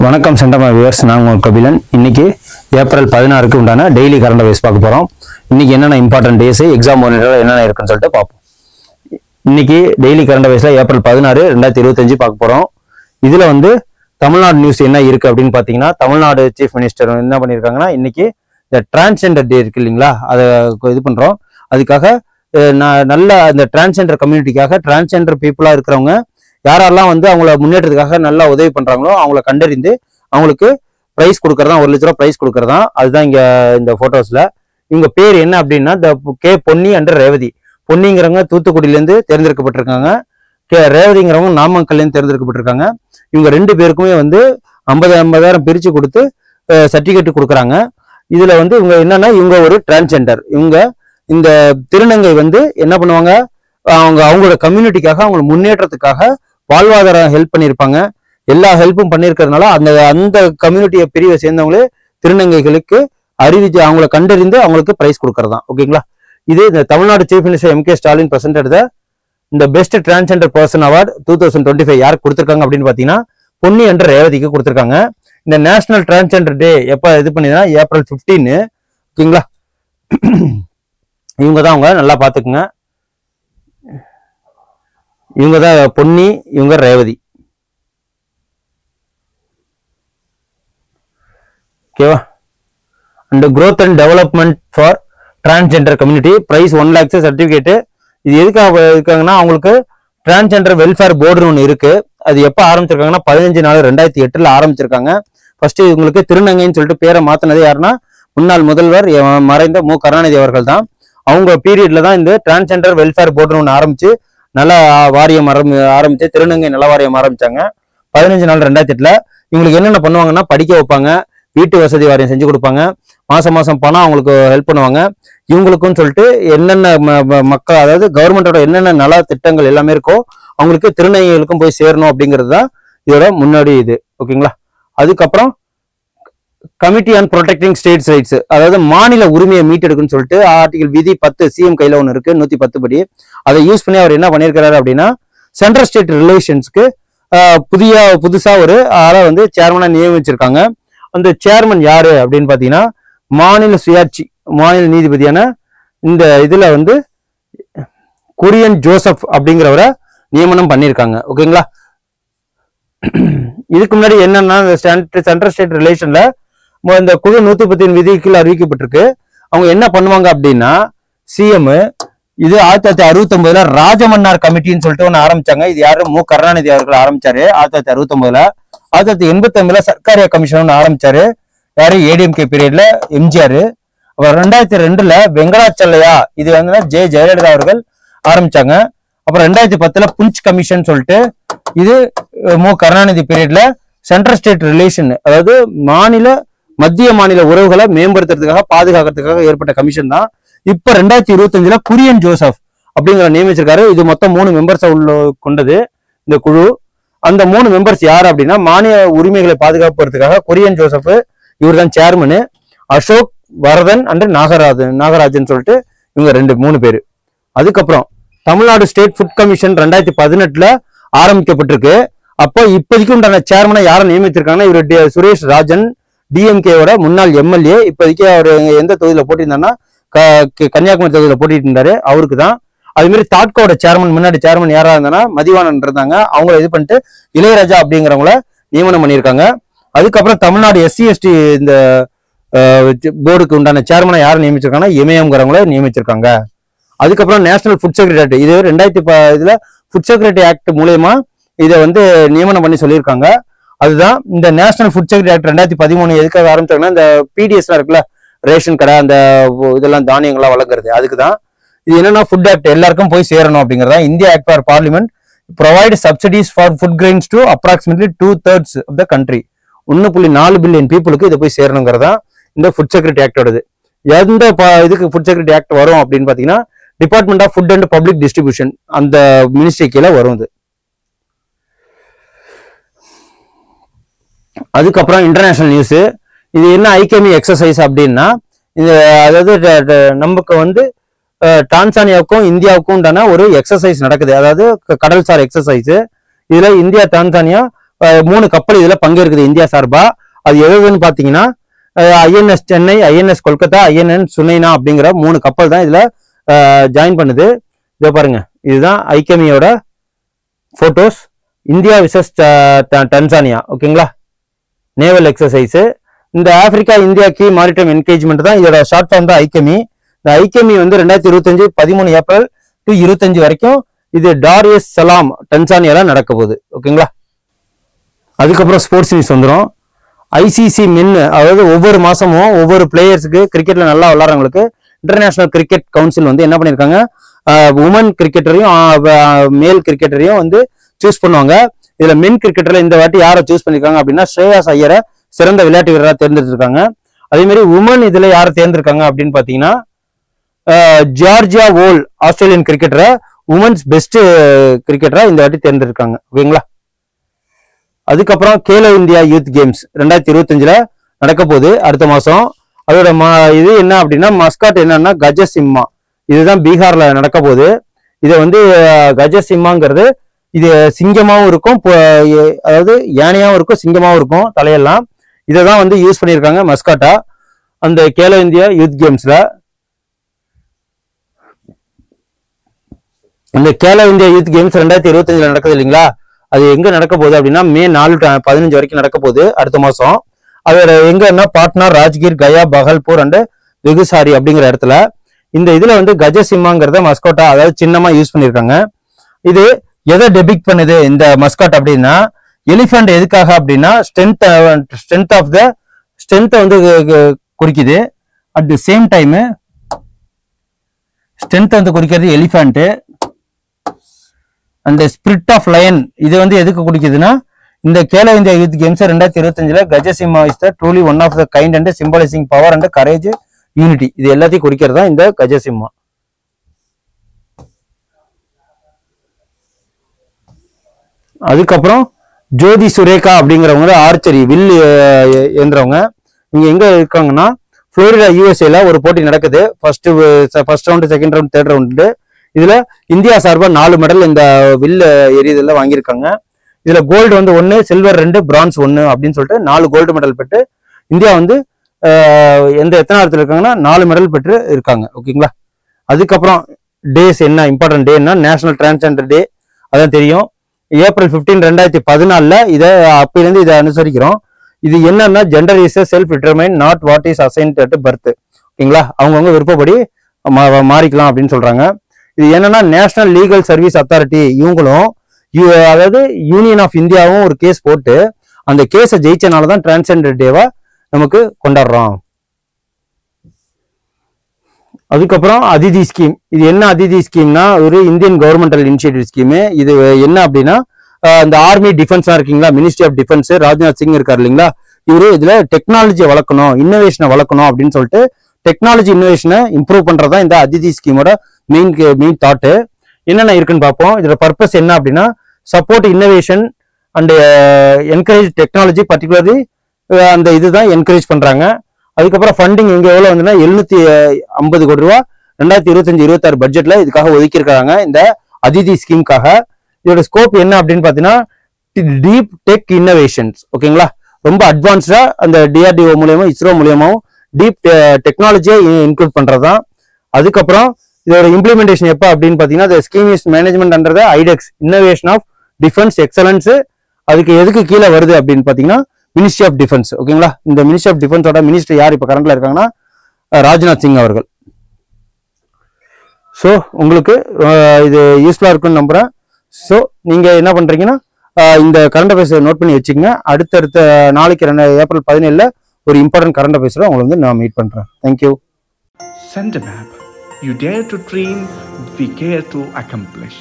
வணக்கம் சென்டமா வியூவர்ஸ், நான் உங்கள் கபிலன். இன்னைக்கு ஏப்ரல் 16க்கு உண்டான டெய்லி கரண்ட் அஃபேர்ஸ் பார்க்க போகிறோம். இன்னைக்கு என்னென்ன இம்பார்ட்டன்ட் டேஸ், எக்ஸாம் ஓரியன்டடாக என்னென்ன இருக்குன்னு சொல்லிட்டு பார்ப்போம். இன்னைக்கு டெய்லி கரண்ட் அஃபேர்ஸில் ஏப்ரல் 16, 2025 பார்க்க போகிறோம். இதில் வந்து தமிழ்நாடு நியூஸ் என்ன இருக்குது அப்படின்னு பார்த்தீங்கன்னா, தமிழ்நாடு சீஃப் மினிஸ்டர் என்ன பண்ணியிருக்காங்கன்னா, இன்னைக்கு இந்த டிரான்ஸ்ஜெண்டர் டே இருக்கு இல்லைங்களா, அதை இது பண்ணுறோம். அதுக்காக நல்ல இந்த டிரான்ஸ்ஜெண்டர் கம்யூனிட்டிக்காக டிரான்ஸ்ஜெண்டர் பீப்புளாக இருக்கிறவங்க யாரெல்லாம் வந்து அவங்கள முன்னேற்றத்துக்காக நல்லா உதவி பண்றாங்களோ அவங்கள கண்டறிந்து அவங்களுக்கு பிரைஸ் கொடுக்கறதா, 1 லட்ச ரூபா பிரைஸ் கொடுக்கறதா. அதுதான் இங்க இந்த போட்டோஸ்ல. இவங்க பேர் என்ன அப்படின்னா கே பொன்னி அண்ட் ரேவதி. பொன்னிங்கிறவங்க தூத்துக்குடியிலேருந்து தேர்ந்தெடுக்கப்பட்டிருக்காங்க. ரேவதிங்கிறவங்க நாமக்கல்லேருந்து தேர்ந்தெடுக்கப்பட்டிருக்காங்க. இவங்க 2 பேருக்குமே வந்து 50,000 பிரிச்சு கொடுத்து சர்டிபிகேட் கொடுக்குறாங்க. இதுல வந்து இவங்க என்னன்னா, இவங்க ஒரு டிரான்ஸ்ஜெண்டர். இவங்க இந்த திருநங்கை வந்து என்ன பண்ணுவாங்க, அவங்களோட கம்யூனிட்டிக்காக அவங்களோட முன்னேற்றத்துக்காக வாழ்வாதாரம் ஹெல்ப் பண்ணியிருப்பாங்க. எல்லா ஹெல்ப்பும் பண்ணியிருக்கிறதுனால அந்த கம்யூனிட்டியை பிரிவை சேர்ந்தவங்களே திருநங்கைகளுக்கு அறிவிச்சு அவங்கள கண்டறிந்து அவங்களுக்கு பிரைஸ் கொடுக்கறதா. ஓகேங்களா. இது இந்த Tamil Nadu chief minister M.K. Stalin presented இந்த பெஸ்ட் டிரான்ஸ்ஜெண்டர் பர்சன் அவார்டு 2025 யாருக்கு கொடுத்துருக்காங்க அப்படின்னு பாத்தீங்கன்னா, பொன்னி என்ற ரேவதிக்கு கொடுத்துருக்காங்க. இந்த நேஷனல் டிரான்ஸ்ஜெண்டர் டே எப்ப இது பண்ணினா ஏப்ரல் 15. ஓகேங்களா. இவங்க தான் அவங்க நல்லா பாத்துக்குங்க. இவங்க தான் பொன்னி, இவங்க ரேவதி. ஓகேவா. And growth and development for transgender community prize 1 lakhs certificate. இது எதுக்காக இருக்காங்கன்னா, அவங்களுக்கு டிரான்ஸ்ஜெண்டர் வெல்ஃபேர் போர்டுன்னு ஒன்று இருக்கு. அது எப்போ ஆரம்பிச்சிருக்காங்கன்னா 15/4/2008 ஆரம்பிச்சிருக்காங்க. ஃபர்ஸ்ட் இவங்களுக்கு திருநங்கைன்னு சொல்லிட்டு பேரை மாத்தினது யாருன்னா, முன்னாள் முதல்வர் மறைந்த மு கருணாநிதி அவர்கள் தான். அவங்க பீரியட்ல தான் இந்த டிரான்ஸ்ஜெண்டர் வெல்ஃபேர் போர்டுன்னு ஒன்று ஆரம்பிச்சு நல வாரியம் ஆரம்பிச்சு திருநங்கை நல வாரியம் ஆரம்பிச்சாங்க 15/4/2008. இவங்களுக்கு என்னென்ன பண்ணுவாங்கன்னா, படிக்க வைப்பாங்க, வீட்டு வசதி வாரியம் செஞ்சு கொடுப்பாங்க, மாசம் மாசம் பணம் அவங்களுக்கு ஹெல்ப் பண்ணுவாங்க. இவங்களுக்குன்னு சொல்லிட்டு என்னென்ன மக்கள், அதாவது கவர்மெண்டோட என்னென்ன நல திட்டங்கள் எல்லாமே இருக்கோ அவங்களுக்கு திருநங்கைகளுக்கும் போய் சேரணும் அப்படிங்கிறது தான் இதோட முன்னாடி இது. ஓகேங்களா. அதுக்கப்புறம் committee on protecting states rights, அதாவது மாநில உரிமையை மீட்டெடுக்குன்னு சொல்லிட்டு ஆர்டிகல் விதி 10 சிஎம் கையில ஒன்று இருக்கு 110 படி. அதை யூஸ் பண்ணி அவர் என்ன பண்ணியிருக்கிறாரு அப்படின்னா, சென்ட்ரல் ஸ்டேட் ரிலேஷன்ஸ்க்கு புதுசா ஒரு ஆளை வந்து சேர்மனா நியமிச்சிருக்காங்க. அந்த சேர்மன் யாரு அப்படின்னு பாத்தீங்கன்னா, மாநில சுயாட்சி மாநில நீதிபதியான இந்த இதுல வந்து குரியன் ஜோசப் அப்படிங்கிறவரை நியமனம் பண்ணியிருக்காங்க. ஓகேங்களா. இதுக்கு முன்னாடி என்னன்னா, சென்ட்ரல் ஸ்டேட் ரிலேஷன்ல இந்த குழு 110 விதிக்குள்ள அறிவிக்கப்பட்டிருக்கு. அவங்க என்ன பண்ணுவாங்க அப்படின்னா, சிஎம் இது 1969 ராஜமன்னார் கமிட்டின்னு சொல்லிட்டு ஒன்று ஆரம்பிச்சாங்க. இது யாரு, மு கருணாநிதி அவர்கள் ஆரம்பிச்சாரு 1969. 1985 சர்க்காரியா கமிஷன் ஒன்று ஆரம்பிச்சாரு யாரு, ஏடிஎம்கே பீரியட்ல எம்ஜிஆர். அப்புறம் 2002 வெங்கடாச்சலையா, இது வந்து ஜெயலலிதா அவர்கள் ஆரம்பிச்சாங்க. அப்புறம் 2010 புஞ்ச் கமிஷன் சொல்லிட்டு இது மு கருணாநிதி பீரியட்ல சென்ட்ரல் ஸ்டேட் ரிலேஷன், அதாவது மத்திய மாநில உறவுகளை மேம்படுத்துறதுக்காக பாதுகாக்கிறதுக்காக ஏற்பட்ட கமிஷன் தான். இப்ப 2025 குரியன் ஜோசப் அப்படிங்கிற நியமிச்சிருக்காரு. இது மொத்தம் 3 மெம்பர்ஸை கொண்டது இந்த குழு. அந்த 3 மெம்பர்ஸ் யார் அப்படின்னா, மாநில உரிமைகளை பாதுகாப்புறதுக்காக குரியன் ஜோசப், இவர் தான் சேர்மனு. அசோக் வரதன் அண்ட் நாகராஜன் சொல்லிட்டு இவங்க 3 பேரு. அதுக்கப்புறம் தமிழ்நாடு ஸ்டேட் ஃபுட் கமிஷன் 2018 ஆரம்பிக்கப்பட்டிருக்கு. அப்போ இப்போதைக்கு உண்டான சேர்மனை யாரை நியமிச்சிருக்காங்கன்னா, இவர் சுரேஷ் ராஜன், டிஎம்கேவோட முன்னாள் எம்எல்ஏ. இப்போதைக்கு அவர் எந்த தொகுதியில போட்டிருந்தாருன்னா, கன்னியாகுமரி தொகுதியில போட்டிட்டு இருந்தாரு, அவருக்கு தான். அது மாதிரி தாட்கோட சேர்மன், முன்னாடி சேர்மன் யாரா இருந்தாங்கன்னா மதிவாணன் இருந்தாங்க. அவங்கள இது பண்ணிட்டு இளையராஜா அப்படிங்கிறவங்கள நியமனம் பண்ணியிருக்காங்க. அதுக்கப்புறம் தமிழ்நாடு SC/ST இந்த போர்டுக்கு உண்டான சேர்மனை யாரை நியமிச்சிருக்காங்கன்னா, இமயம்ங்கிறவங்கள நியமிச்சிருக்காங்க. அதுக்கப்புறம் நேஷனல் ஃபுட் செக்யூரிட்டி ஆக்ட், இது 2010 ஃபுட் செக்யூரிட்டி ஆக்ட் மூலயமா இதை வந்து நியமனம் பண்ணி சொல்லியிருக்காங்க. அதுதான் இந்த நேஷனல் ஃபுட் செக்யூரிட்டி ஆக்ட் 2013 எதுக்காக ஆரம்பிச்சாங்கன்னா, இந்த PDS இருக்குல்ல, ரேஷன் கடை, அந்த இதெல்லாம் தானியங்கள்லாம் வழங்குறது, அதுக்கு தான். இது என்னன்னா, ஃபுட் ஆக்ட் எல்லாருக்கும் போய் சேரணும் அப்படிங்கிறதா. India act for parliament provide subsidies for food grains to approximately 2/3 of the country. 1.4 billion பீப்புளுக்கு இதை போய் சேரணுங்கிறதா இந்த ஃபுட் செக்யூரிட்டி ஆக்டோடது. எந்த இதுக்கு ஃபுட் செக்யூரிட்டி ஆக்ட் வரும் அப்படின்னு பாத்தீங்கன்னா, department of food and public distribution அந்த மினிஸ்ட்ரி கீழே வரும் இது. அதுக்கப்புறம் இன்டர்நேஷனல் நியூஸ், இது என்ன ஐகேமி எக்ஸசைஸ் அப்படின்னா, இது அதாவது நமக்கு வந்து டான்சானியாவுக்கும் இந்தியாவுக்கும் உண்டான ஒரு எக்ஸசைஸ் நடக்குது. அதாவது கடல்சார் எக்ஸசைஸ். இதுல இந்தியா டான்சானியா 3 கப்பல் இதுல பங்கேற்குது இந்தியா சார்பா. அது எதுன்னு பாத்தீங்கன்னா ஐஎன்எஸ் சென்னை, ஐஎன்எஸ் கொல்கத்தா, ஐஎன்என் சுனைனா அப்படிங்கிற 3 கப்பல் தான் இதுல ஜாயின் பண்ணுது. இதை பாருங்க, இதுதான் ஐகேமியோட போட்டோஸ். இந்தியா விசஸ் டன்சானியா, ஓகேங்களா, நேவல் எக்ஸசைஸ். இந்த Africa India key maritime engagement தான் இதோட ஷார்ட் ஃபார்ம் தான் ஐகேமி. இந்த ஐகேமி வந்து 2025 13 ஏப்ரல் டு 25 வரைக்கும் இது டார் எஸ் சலாம் டன்சானியால நடக்க போகுது, ஓகேங்களா. அதுக்கப்புறம் ஸ்போர்ட்ஸ் நியூஸ் வந்துடும். ஐசிசி மென், அதாவது ஒவ்வொரு மாசமும் ஒவ்வொரு பிளேயர்ஸுக்கு கிரிக்கெட்ல நல்லா விளையாடுறவங்களுக்கு இன்டர்நேஷனல் கிரிக்கெட் கவுன்சில் வந்து என்ன பண்ணிருக்காங்க, உமன் கிரிக்கெட்டரையும் மேல் கிரிக்கெட்டரையும் வந்து சூஸ் பண்ணுவாங்க. இதுல மென் கிரிக்கெட்டர்ல இந்த வாட்டி யாரை சூஸ் பண்ணிருக்காங்க அப்படின்னா ஸ்ரேயாஸ் ஐயரை சிறந்த விளையாட்டு வீரராக தேர்ந்தெடுத்திருக்காங்க. அதே மாதிரி உமன் இதுல யாரை தேர்ந்தெடுக்காங்க அப்படின்னு பாத்தீங்கன்னா ஜார்ஜியா வோல் ஆஸ்திரேலியன் கிரிக்கெட்டரை உமன்ஸ் பெஸ்ட் கிரிக்கெட்டரா இந்த வாட்டி தேர்ந்தெடுக்காங்க, ஓகேங்களா. அதுக்கப்புறம் கேலோ இந்தியா யூத் கேம்ஸ் 2025 நடக்க போகுது அடுத்த மாசம். அதோட இது என்ன அப்படின்னா மஸ்காட் என்னன்னா கஜசிம்மா. இதுதான் பீகார்ல நடக்க போகுது. இதை வந்து கஜசிம்மாங்கிறது இது சிங்கமாவும் இருக்கும், அதாவது யானையாவும் இருக்கும், சிங்கமாவும் இருக்கும் தலையெல்லாம். இதை தான் வந்து யூஸ் பண்ணியிருக்காங்க மஸ்காட்டா அந்த கேலோ இந்தியா யூத் கேம்ஸ்ல. இந்த கேலோ இந்தியா யூத் கேம்ஸ் 2025 நடக்குது இல்லைங்களா, அது எங்க நடக்க போகுது அப்படின்னா மே 4-15 வரைக்கும் நடக்க போகுது அடுத்த மாசம். அதோட எங்கன்னா பாட்னா, ராஜ்கீர், கயா, பகல்பூர் அண்ட் வெகுசாரி அப்படிங்கிற இடத்துல. இந்த இதுல வந்து கஜசிம்மாங்கிறத மஸ்கோட்டா அதாவது சின்னமா யூஸ் பண்ணியிருக்காங்க. இது எதை டெபிக்ட் பண்ணுது இந்த மஸ்காட் அப்படின்னா, எலிஃபண்ட் எதுக்காக அப்படின்னா ஸ்ட்ரென்த் ஆஃப் த ஸ்ட்ரென்த்தை வந்து குறிக்குது. At the same time strength வந்து குறிக்கிறது எலிஃபண்ட். அந்த ஸ்பிரிட் ஆஃப் லயன் இது வந்து எதுக்கு குடிக்குதுன்னா, இந்த Khelo India youth games 2025 Gajasimha is the truly one of the kind and symbolizing power and courage unity. இது எல்லாத்தையும் குறிக்கிறது தான் இந்த கஜசிம்மா. அதுக்கப்புறம் ஜோதி சுரேகா அப்படிங்கிறவங்க ஆர்ச்சரி வில் ஏந்துறவங்க. இங்க எங்க இருக்காங்கன்னா புளோரிடா யூஎஸ்ஏல ஒரு போட்டி நடக்குது. First round, second round, third round. இதுல இந்தியா சார்பா 4 மெடல் இந்த வில் எரியதுல வாங்கியிருக்காங்க. இதுல கோல்டு வந்து 1, சில்வர் 2, பிரான்ஸ் 1 அப்படின்னு சொல்லிட்டு 4 கோல்டு மெடல் பெற்று இந்தியா வந்து எத்தனை இடத்துல இருக்காங்கன்னா 4 மெடல் பெற்று இருக்காங்க, ஓகேங்களா. அதுக்கப்புறம் டேஸ் என்ன இம்பார்ட்டன்ட் டேன்னா நேஷனல் டிரான்ஸ்ஜெண்டர் டே, அதான் தெரியும். ஏப்ரல் 15, 2014 இதை அப்பிலிருந்து இதை அனுசரிக்கிறோம். இது என்னன்னா gender is self determine not what is assigned at birth, ஓகேங்களா. அவங்கவுங்க விருப்பப்படி மாறிக்கலாம் அப்படின்னு சொல்றாங்க. இது என்னன்னா நேஷனல் லீகல் சர்வீஸ் அத்தாரிட்டி இவங்களும் அதாவது யூனியன் ஆஃப் இந்தியாவும் ஒரு கேஸ் போட்டு அந்த கேஸை ஜெயிச்சனாலதான் டிரான்ஸ்ஜெண்டர் டேவா நமக்கு கொண்டாடுறோம். அதுக்கப்புறம் அதிதி ஸ்கீம். இது என்ன அதிதி ஸ்கீம்னா ஒரு இந்தியன் கவர்மெண்டல் இனிஷியேட்டிவ் ஸ்கீமு. இது என்ன அப்படின்னா இந்த ஆர்மி டிஃபென்ஸா இருக்கீங்களா, ministry of defence, Rajnath Singh இருக்காரு இல்லைங்களா, இவரு இதுல டெக்னாலஜியை வளர்க்கணும், இன்னோவேஷனை வளர்க்கணும் அப்படின்னு சொல்லிட்டு டெக்னாலஜி இன்னோவேஷனை இம்ப்ரூவ் பண்றதா இந்த அதிதி ஸ்கீமோட மெயின் தாட்டு. என்னென்ன இருக்குன்னு பார்ப்போம். இதோட பர்பஸ் என்ன அப்படின்னா support innovation and encourage technology, particularly அந்த இதுதான் என்கரேஜ் பண்றாங்க. அதுக்கப்புறம் ஃபண்டிங் இங்க எவ்வளவு வந்துன்னா 750 கோடி ரூபா 2025-26 பட்ஜெட்ல இதுக்காக ஒதுக்கியிருக்காங்க இந்த அதிதி ஸ்கீமுக்காக. இதோட ஸ்கோப் என்ன அப்படின்னு பாத்தீங்கன்னா டீப் டெக் இன்னோவேஷன்ஸ், ஓகேங்களா. ரொம்ப அட்வான்ஸ்டா அந்த டிஆர்டிஓ மூலியமா, இஸ்ரோ மூலியமாவும் டீப் டெக்னாலஜியை இன்க்ளூட் பண்றதுதான். அதுக்கப்புறம் இதோட இம்ப்ளிமெண்டேஷன் எப்ப அப்படின்னு பாத்தீங்கன்னா the scheme is management under the IDEX innovation of defense excellence. அதுக்கு எதுக்கு கீழே வருது அப்படின்னு பாத்தீங்கன்னா மினிஸ்ட்ரி ஆஃப் டிஃபென்ஸ், ஓகேங்களா. இந்த மினிஸ்ட்ரி ஆஃப் டிஃபென்ஸோட மினிஸ்டர் யார் இப்ப கரண்ட்ல இருக்காங்கன்னா ராஜ்நாத் சிங் அவர்கள். ஸோ உங்களுக்கு இது யூஸ்ஃபுல்லா இருக்குன்னு நம்புறேன். ஸோ நீங்க என்ன பண்றீங்கன்னா இந்த கரண்ட் அஃபேர்ஸ் நோட் பண்ணி வச்சுக்கோங்க. அடுத்தடுத்த நாளைக்கு ஏப்ரல் 17 ஒரு இம்பார்ட்டன்ட் கரண்ட் அஃபேர்ஸ்ல உங்களை வந்து நான் மீட் பண்றேன். Thank you. Send a map. You dare to dream, we care to accomplish.